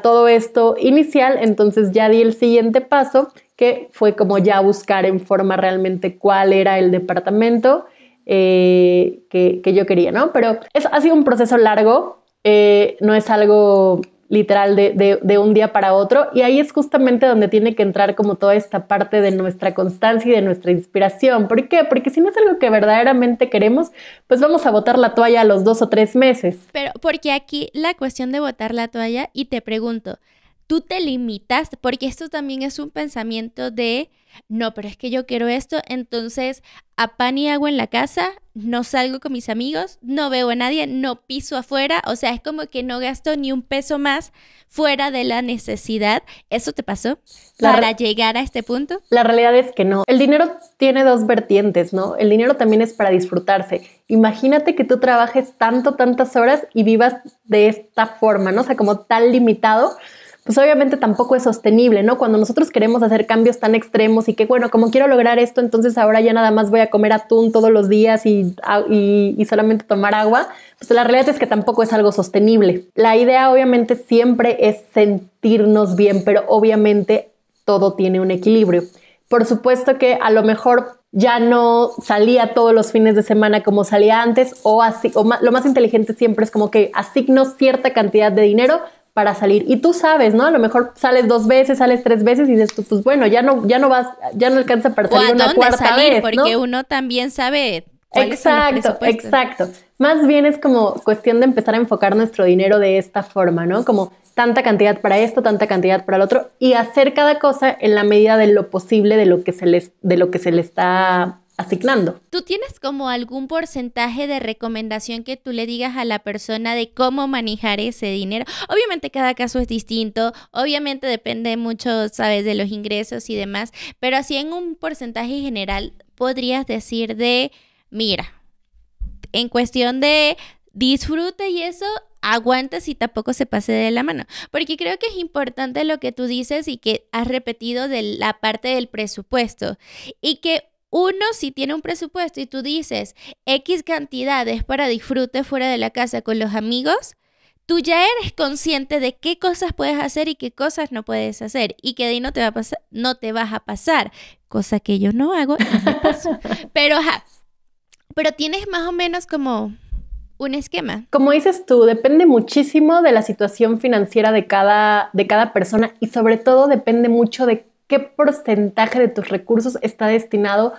todo esto inicial, entonces ya di el siguiente paso, que fue como ya buscar en forma realmente cuál era el departamento que yo quería, ¿no? Pero ha sido un proceso largo, no es algo literal de un día para otro, y ahí es justamente donde tiene que entrar como toda esta parte de nuestra constancia y de nuestra inspiración. ¿Por qué? Porque si no es algo que verdaderamente queremos, pues vamos a botar la toalla a los 2 o 3 meses. Pero porque aquí la cuestión de botar la toalla, y te pregunto, tú te limitas, porque esto también es un pensamiento de, no, pero es que yo quiero esto, entonces a pan y agua en la casa, no salgo con mis amigos, no veo a nadie, no piso afuera, o sea, es como que no gasto ni un peso más fuera de la necesidad. ¿Eso te pasó para llegar a este punto? La realidad es que no. El dinero tiene dos vertientes, ¿no? El dinero también es para disfrutarse. Imagínate que tú trabajes tantas horas y vivas de esta forma, ¿no? O sea, como tan limitado, pues obviamente tampoco es sostenible, ¿no? Cuando nosotros queremos hacer cambios tan extremos y que, bueno, como quiero lograr esto, entonces ahora ya nada más voy a comer atún todos los días y solamente tomar agua, pues la realidad es que tampoco es algo sostenible. La idea obviamente siempre es sentirnos bien, pero obviamente todo tiene un equilibrio. Por supuesto que a lo mejor ya no salía todos los fines de semana como salía antes, lo más inteligente siempre es como que asigno cierta cantidad de dinero para salir. Y tú sabes, ¿no? A lo mejor sales 2 veces, sales 3 veces y dices tú, pues bueno, ya no alcanza para salir una cuarta vez, ¿no? Porque uno también sabe cuáles son los presupuestos. Exacto. Más bien es como cuestión de empezar a enfocar nuestro dinero de esta forma, ¿no? Como tanta cantidad para esto, tanta cantidad para el otro, y hacer cada cosa en la medida de lo posible de lo que se le está asignando. ¿Tú tienes como algún porcentaje de recomendación que tú le digas a la persona de cómo manejar ese dinero? Obviamente cada caso es distinto, obviamente depende mucho, sabes, de los ingresos y demás, pero así en un porcentaje general podrías decir de, mira, en cuestión de disfrute y eso, aguanta si tampoco se pase de la mano. Porque creo que es importante lo que tú dices y que has repetido de la parte del presupuesto. Y que uno, si tiene un presupuesto y tú dices X cantidades para disfrute fuera de la casa con los amigos, tú ya eres consciente de qué cosas puedes hacer y qué cosas no puedes hacer. Y que de ahí no te vas a pasar. Cosa que yo no hago y me paso. Pero tienes más o menos como un esquema. Como dices tú, depende muchísimo de la situación financiera de cada persona y sobre todo depende mucho de qué porcentaje de tus recursos está destinado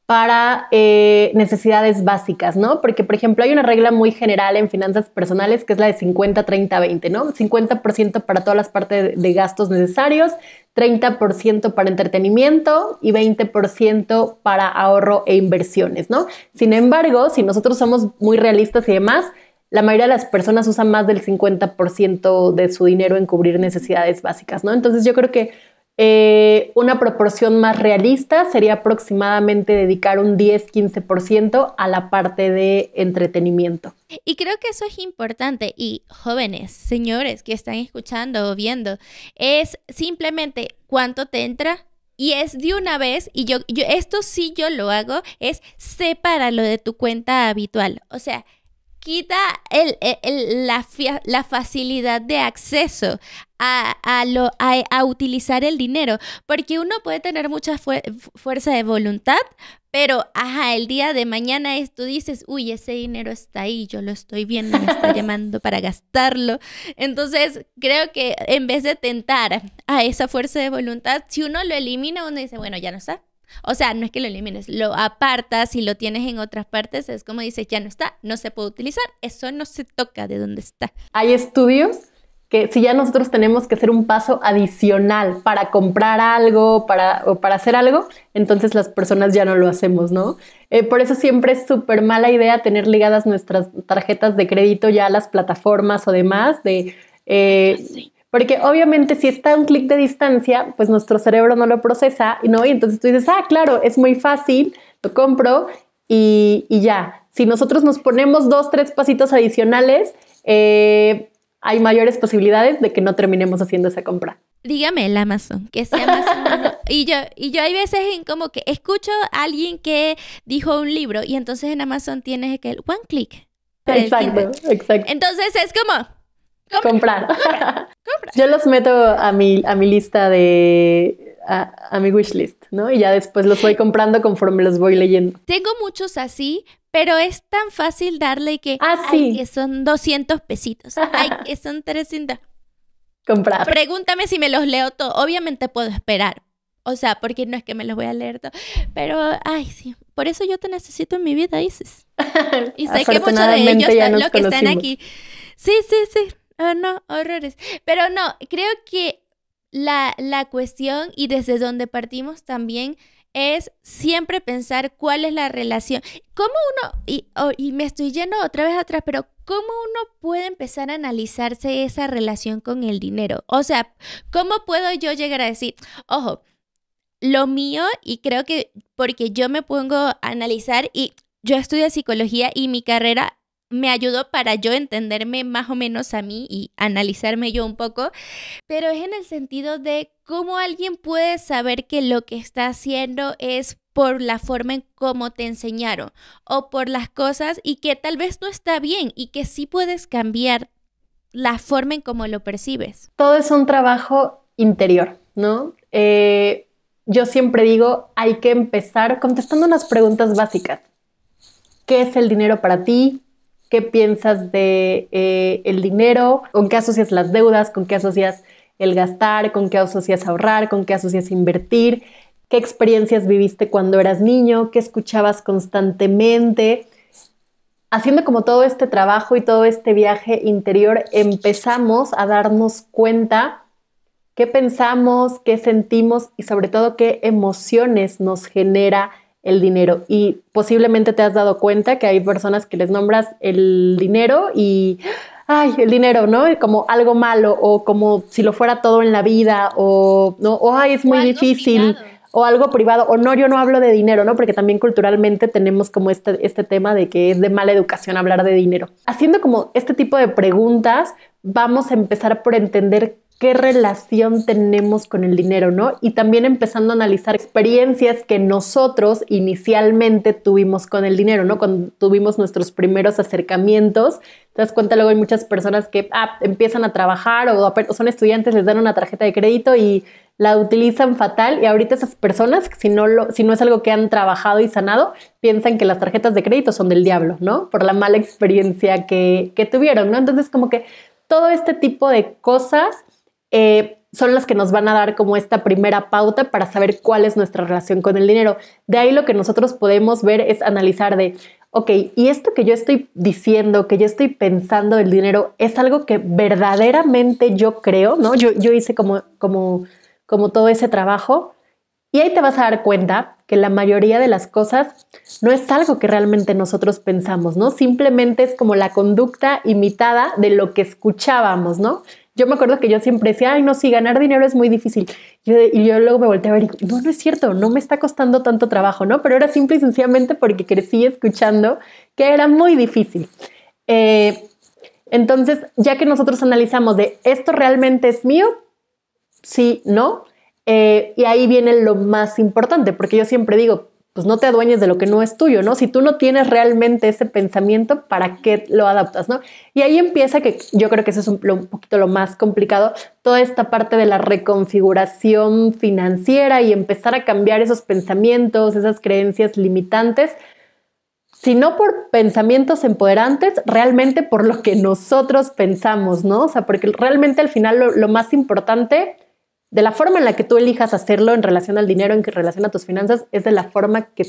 para necesidades básicas, ¿no? Porque, por ejemplo, hay una regla muy general en finanzas personales que es la de 50-30-20, ¿no? 50% para todas las partes de gastos necesarios, 30% para entretenimiento y 20% para ahorro e inversiones, ¿no? Sin embargo, si nosotros somos muy realistas y demás, la mayoría de las personas usan más del 50% de su dinero en cubrir necesidades básicas, ¿no? Entonces yo creo que una proporción más realista sería aproximadamente dedicar un 10-15% a la parte de entretenimiento. Y creo que eso es importante. Y jóvenes, señores que están escuchando o viendo, es simplemente cuánto te entra. Y es de una vez, y yo esto sí yo lo hago, es sepáralo de tu cuenta habitual. O sea, quita la facilidad de acceso a utilizar el dinero, porque uno puede tener mucha fuerza de voluntad, pero el día de mañana tú dices, uy, ese dinero está ahí, yo lo estoy viendo, me está llamando para gastarlo. Entonces, creo que en vez de tentar a esa fuerza de voluntad, si uno lo elimina, uno dice, bueno, ya no está. O sea, no es que lo elimines, lo apartas y lo tienes en otras partes, es como dices, ya no está, no se puede utilizar, eso no se toca de dónde está. Hay estudios que si ya nosotros tenemos que hacer un paso adicional para comprar algo o para hacer algo, entonces las personas ya no lo hacemos, ¿no? Por eso siempre es súper mala idea tener ligadas nuestras tarjetas de crédito ya a las plataformas o demás sí. Porque obviamente si está a un clic de distancia, pues nuestro cerebro no lo procesa, ¿no? Y entonces tú dices, claro, es muy fácil, lo compro y ya. Si nosotros nos ponemos 2-3 pasitos adicionales, hay mayores posibilidades de que no terminemos haciendo esa compra. Dígame el Amazon, que sea Amazon. Y yo hay veces en como que escucho a alguien que dijo un libro y entonces en Amazon tienes que one click. Exacto. Entonces es como... Comprar. Yo los meto a mi lista a mi wishlist, ¿no? Y ya después los voy comprando conforme los voy leyendo. Tengo muchos así, pero es tan fácil darle que, sí. que son 200 pesitos, que son 300. Comprar. Pregúntame si me los leo todo. Obviamente puedo esperar. O sea, porque no es que me los voy a leer todo. Pero, sí. Por eso yo te necesito en mi vida, Isis. Y sé que muchos de ellos están los que están aquí. Sí. No, horrores. Pero no, creo que la cuestión y desde donde partimos también es siempre pensar cuál es la relación. ¿Cómo uno, y me estoy yendo otra vez atrás, pero cómo uno puede empezar a analizarse esa relación con el dinero? O sea, ¿cómo puedo yo llegar a decir, ojo, lo mío, y creo que porque yo me pongo a analizar y yo estudio psicología y mi carrera me ayudó para yo entenderme más o menos a mí y analizarme yo un poco, pero es en el sentido de cómo alguien puede saber que lo que está haciendo es por la forma en cómo te enseñaron o por las cosas y que tal vez no está bien y que sí puedes cambiar la forma en cómo lo percibes. Todo es un trabajo interior, ¿no? Yo siempre digo, hay que empezar contestando unas preguntas básicas. ¿Qué es el dinero para ti? ¿Qué piensas de el dinero? ¿Con qué asocias las deudas? ¿Con qué asocias el gastar? ¿Con qué asocias ahorrar? ¿Con qué asocias invertir? ¿Qué experiencias viviste cuando eras niño? ¿Qué escuchabas constantemente? Haciendo como todo este trabajo y todo este viaje interior, empezamos a darnos cuenta qué pensamos, qué sentimos y sobre todo qué emociones nos genera el dinero. Y posiblemente te has dado cuenta que hay personas que les nombras el dinero y ay, el dinero, ¿no? Como algo malo o como si lo fuera todo en la vida o no, o ay, es muy difícil. Privado. O algo privado, o no, yo no hablo de dinero, ¿no? Porque también culturalmente tenemos como este tema de que es de mala educación hablar de dinero. Haciendo como este tipo de preguntas, vamos a empezar por entender qué relación tenemos con el dinero, ¿no? Y también empezando a analizar experiencias que nosotros inicialmente tuvimos con el dinero, ¿no? Cuando tuvimos nuestros primeros acercamientos, te das cuenta luego hay muchas personas que empiezan a trabajar o son estudiantes, les dan una tarjeta de crédito y la utilizan fatal y ahorita esas personas, si no es algo que han trabajado y sanado, piensan que las tarjetas de crédito son del diablo, ¿no? Por la mala experiencia que tuvieron, ¿no? Entonces como que todo este tipo de cosas son las que nos van a dar como esta primera pauta para saber cuál es nuestra relación con el dinero. De ahí lo que nosotros podemos ver es analizar de, ok, y esto que yo estoy diciendo, que yo estoy pensando del dinero, ¿es algo que verdaderamente yo creo, ¿no? Yo hice como todo ese trabajo y ahí te vas a dar cuenta que la mayoría de las cosas no es algo que realmente nosotros pensamos, ¿no? Simplemente es como la conducta imitada de lo que escuchábamos, ¿no? Yo me acuerdo que yo siempre decía, ay, no, sí, ganar dinero es muy difícil. Y yo luego me volteé a ver y digo, no es cierto, no me está costando tanto trabajo, ¿no? Pero era simple y sencillamente porque crecí escuchando que era muy difícil. Entonces, ya que nosotros analizamos de esto realmente es mío, sí, no, y ahí viene lo más importante, porque yo siempre digo, pues no te adueñes de lo que no es tuyo, ¿no? Si tú no tienes realmente ese pensamiento, ¿para qué lo adaptas, no? Y ahí empieza, que yo creo que eso es un poquito lo más complicado, toda esta parte de la reconfiguración financiera y empezar a cambiar esos pensamientos, esas creencias limitantes, sino por pensamientos empoderantes, realmente por lo que nosotros pensamos, ¿no? O sea, porque realmente al final lo más importante de la forma en la que tú elijas hacerlo en relación al dinero, en relación a tus finanzas, es de la forma que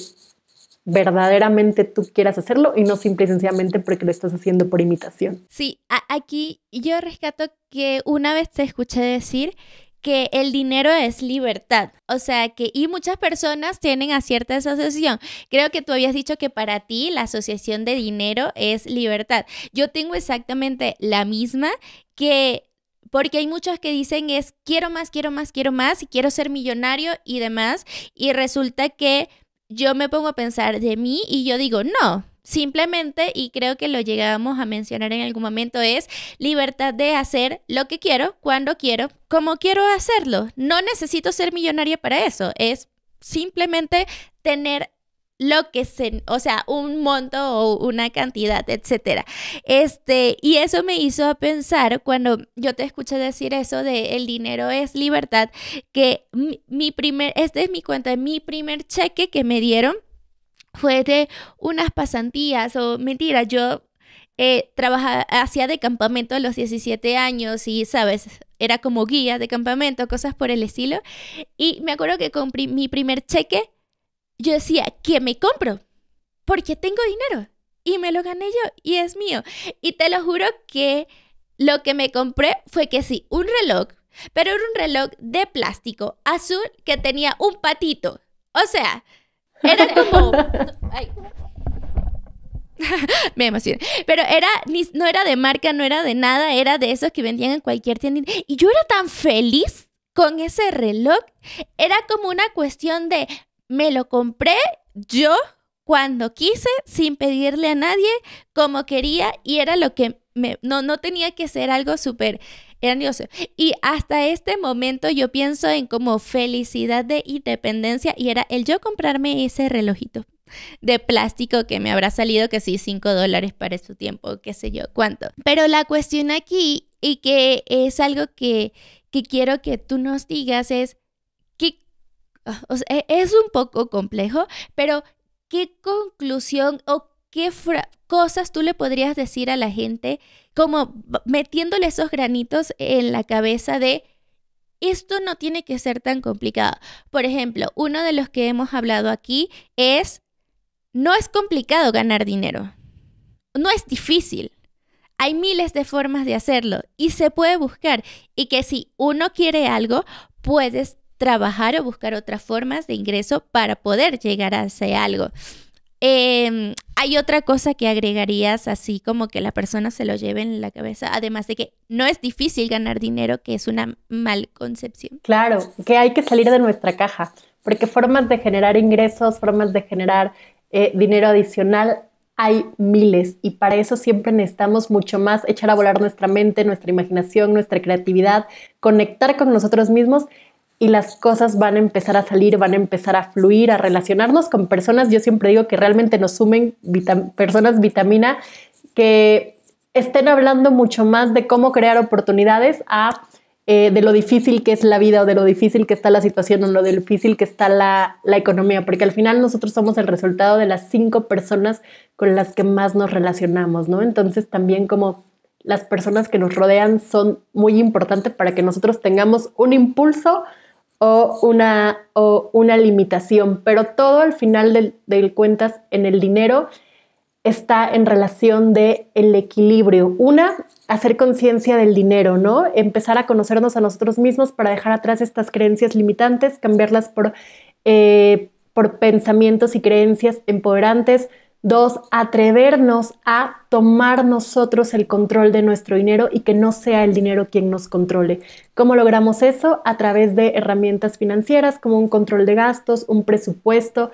verdaderamente tú quieras hacerlo y no simple y sencillamente porque lo estás haciendo por imitación. Sí, aquí yo rescato que una vez te escuché decir que el dinero es libertad, o sea que, y muchas personas tienen a cierta asociación. Creo que tú habías dicho que para ti la asociación de dinero es libertad. Yo tengo exactamente la misma, porque hay muchos que dicen es quiero más y quiero ser millonario y demás, y resulta que yo me pongo a pensar de mí y yo digo no. Simplemente, y creo que lo llegamos a mencionar en algún momento, es libertad de hacer lo que quiero, cuando quiero, como quiero hacerlo. No necesito ser millonaria para eso. Es simplemente tener lo que o sea, un monto o una cantidad, etcétera. Y eso me hizo pensar cuando yo te escuché decir eso de el dinero es libertad, que esta es mi cuenta, mi primer cheque que me dieron fue de unas pasantías, o mentira, yo hacía de campamento a los 17 años y, ¿sabes? Era como guía de campamento, cosas por el estilo. Y me acuerdo que con mi primer cheque, yo decía, ¿qué me compro? Porque tengo dinero y me lo gané yo y es mío. Y te lo juro que lo que me compré fue que sí, un reloj, pero era un reloj de plástico azul que tenía un patito. O sea, era como... Ay. Me emocioné. Pero no era de marca, no era de nada, era de esos que vendían en cualquier tienda. Y yo era tan feliz con ese reloj. Era como una cuestión de, me lo compré yo cuando quise, sin pedirle a nadie, como quería, y era lo que no tenía que ser algo súper grandioso. Y hasta este momento yo pienso en como felicidad de independencia, y era el yo comprarme ese relojito de plástico que me habrá salido que sí, $5 para su tiempo, qué sé yo, cuánto. Pero la cuestión aquí, y que es algo que quiero que tú nos digas, es que, o sea, es un poco complejo, pero ¿qué conclusión o qué cosas tú le podrías decir a la gente, como metiéndole esos granitos en la cabeza de esto no tiene que ser tan complicado? Por ejemplo, uno de los que hemos hablado aquí es: no es complicado ganar dinero, no es difícil. Hay miles de formas de hacerlo y se puede buscar. Y que si uno quiere algo, puedes trabajar o buscar otras formas de ingreso para poder llegar a ese algo. ¿Hay otra cosa que agregarías así como que la persona se lo lleve en la cabeza? Además de que no es difícil ganar dinero, que es una mal concepción. Claro, que hay que salir de nuestra caja, porque formas de generar ingresos, formas de generar dinero adicional, hay miles, y para eso siempre necesitamos mucho más echar a volar nuestra mente, nuestra imaginación, nuestra creatividad, conectar con nosotros mismos, y las cosas van a empezar a salir, van a empezar a fluir, a relacionarnos con personas. Yo siempre digo que realmente nos sumen personas vitamina, que estén hablando mucho más de cómo crear oportunidades de lo difícil que es la vida, o de lo difícil que está la situación, o de lo difícil que está la economía, porque al final nosotros somos el resultado de las 5 personas con las que más nos relacionamos, ¿no? Entonces también como las personas que nos rodean son muy importantes para que nosotros tengamos un impulso o una limitación, pero todo al final del cuentas en el dinero está en relación del equilibrio. Hacer conciencia del dinero, ¿no? Empezar a conocernos a nosotros mismos para dejar atrás estas creencias limitantes, cambiarlas por pensamientos y creencias empoderantes. 2, atrevernos a tomar nosotros el control de nuestro dinero y que no sea el dinero quien nos controle. ¿Cómo logramos eso? A través de herramientas financieras como un control de gastos, un presupuesto.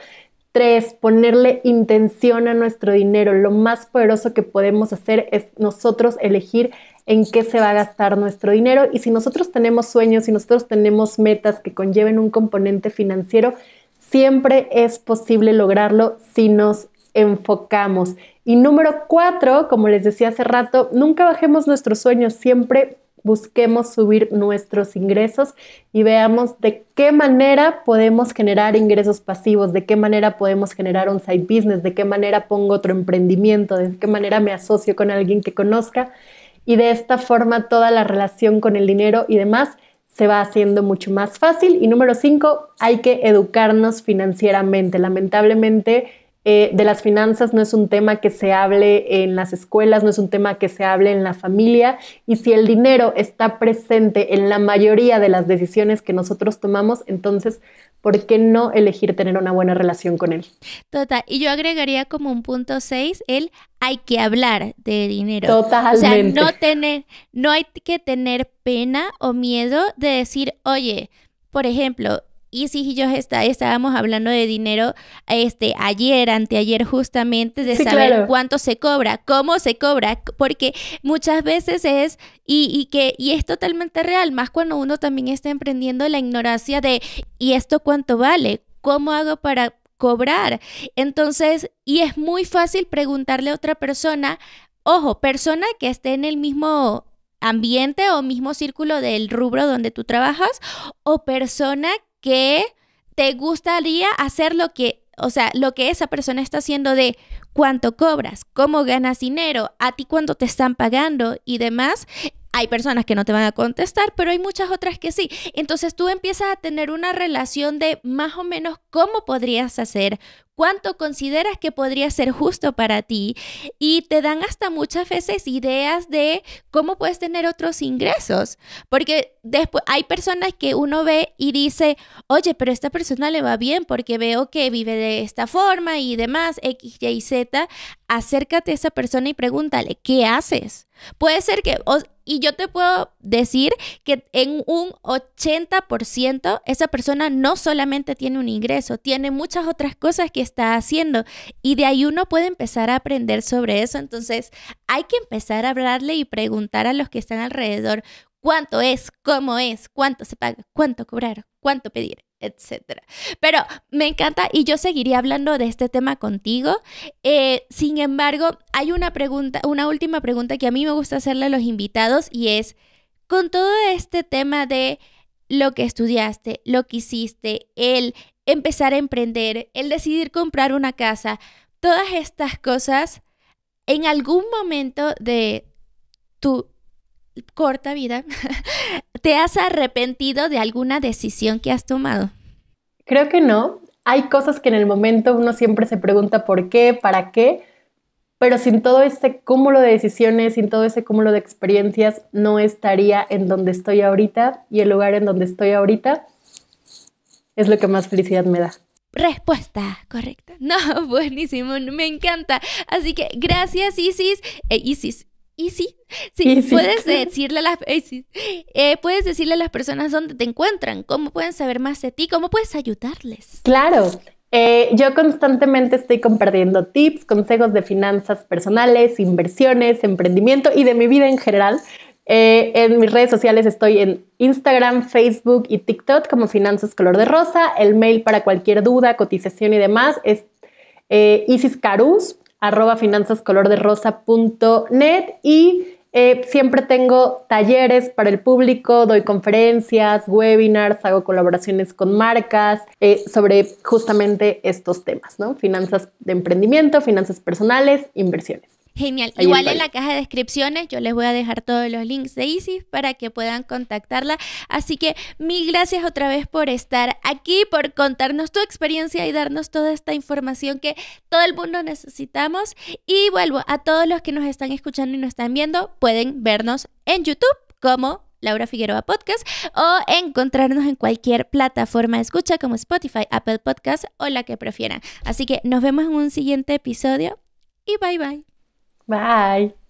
3, ponerle intención a nuestro dinero. Lo más poderoso que podemos hacer es nosotros elegir en qué se va a gastar nuestro dinero. Y si nosotros tenemos sueños, si nosotros tenemos metas que conlleven un componente financiero, siempre es posible lograrlo si nos enfocamos. Y número 4, como les decía hace rato, nunca bajemos nuestros sueños, siempre busquemos subir nuestros ingresos y veamos de qué manera podemos generar ingresos pasivos, de qué manera podemos generar un side business, de qué manera pongo otro emprendimiento, de qué manera me asocio con alguien que conozca, y de esta forma toda la relación con el dinero y demás se va haciendo mucho más fácil. Y número 5, hay que educarnos financieramente. Lamentablemente, de las finanzas no es un tema que se hable en las escuelas, no es un tema que se hable en la familia, y si el dinero está presente en la mayoría de las decisiones que nosotros tomamos, entonces, ¿por qué no elegir tener una buena relación con él? Total, y yo agregaría como un punto 6, hay que hablar de dinero. Totalmente. O sea, no hay que tener pena o miedo de decir, oye, por ejemplo, Isis y yo estábamos hablando de dinero anteayer justamente, de saber claro, cuánto se cobra, cómo se cobra, porque muchas veces es, y es totalmente real, más cuando uno también está emprendiendo, la ignorancia de, ¿y esto cuánto vale? ¿Cómo hago para cobrar? Entonces, y es muy fácil preguntarle a otra persona, ojo, persona que esté en el mismo ambiente o mismo círculo del rubro donde tú trabajas, o persona que te gustaría hacer lo que esa persona está haciendo, de cuánto cobras, cómo ganas dinero, a ti cuánto te están pagando y demás. Hay personas que no te van a contestar, pero hay muchas otras que sí. Entonces tú empiezas a tener una relación de más o menos cómo podrías hacer, cuánto consideras que podría ser justo para ti y te dan hasta muchas veces ideas de cómo puedes tener otros ingresos. Porque después hay personas que uno ve y dice, oye, pero a esta persona le va bien porque veo que vive de esta forma y demás, X, Y, Z. Acércate a esa persona y pregúntale, ¿qué haces? Puede ser que, y yo te puedo decir que en un 80% esa persona no solamente tiene un ingreso, tiene muchas otras cosas que está haciendo y de ahí uno puede empezar a aprender sobre eso. Entonces hay que empezar a hablarle y preguntar a los que están alrededor cuánto es, cómo es, cuánto se paga, cuánto cobrar, cuánto pedir, etcétera. Pero me encanta y yo seguiría hablando de este tema contigo. Sin embargo, hay una última pregunta que a mí me gusta hacerle a los invitados y es, con todo este tema de lo que estudiaste, lo que hiciste, el empezar a emprender, el decidir comprar una casa, todas estas cosas, en algún momento de tu corta vida, ¿te has arrepentido de alguna decisión que has tomado? Creo que no. Hay cosas que en el momento uno siempre se pregunta por qué, para qué, pero sin todo este cúmulo de decisiones, sin todo ese cúmulo de experiencias, no estaría en donde estoy ahorita, y el lugar en donde estoy ahorita es lo que más felicidad me da. Respuesta correcta. No, buenísimo, me encanta. Así que gracias, Isis. Sí, puedes decirle a las personas dónde te encuentran, cómo pueden saber más de ti, cómo puedes ayudarles. Claro, yo constantemente estoy compartiendo tips, consejos de finanzas personales, inversiones, emprendimiento y de mi vida en general. En mis redes sociales estoy en Instagram, Facebook y TikTok como Finanzas Color de Rosa. El mail para cualquier duda, cotización y demás es isiscarus@finanzascolorderosa.net y siempre tengo talleres para el público, doy conferencias, webinars, hago colaboraciones con marcas sobre justamente estos temas, ¿no? Finanzas de emprendimiento, finanzas personales, inversiones. Genial. Ahí igual en la caja de descripciones yo les voy a dejar todos los links de Isis para que puedan contactarla. Así que mil gracias otra vez por estar aquí, por contarnos tu experiencia y darnos toda esta información que todo el mundo necesitamos. Y vuelvo a todos los que nos están escuchando y nos están viendo, pueden vernos en YouTube como Laura Figueroa Podcast o encontrarnos en cualquier plataforma de escucha como Spotify, Apple Podcast o la que prefieran. Así que nos vemos en un siguiente episodio y bye bye. Bye.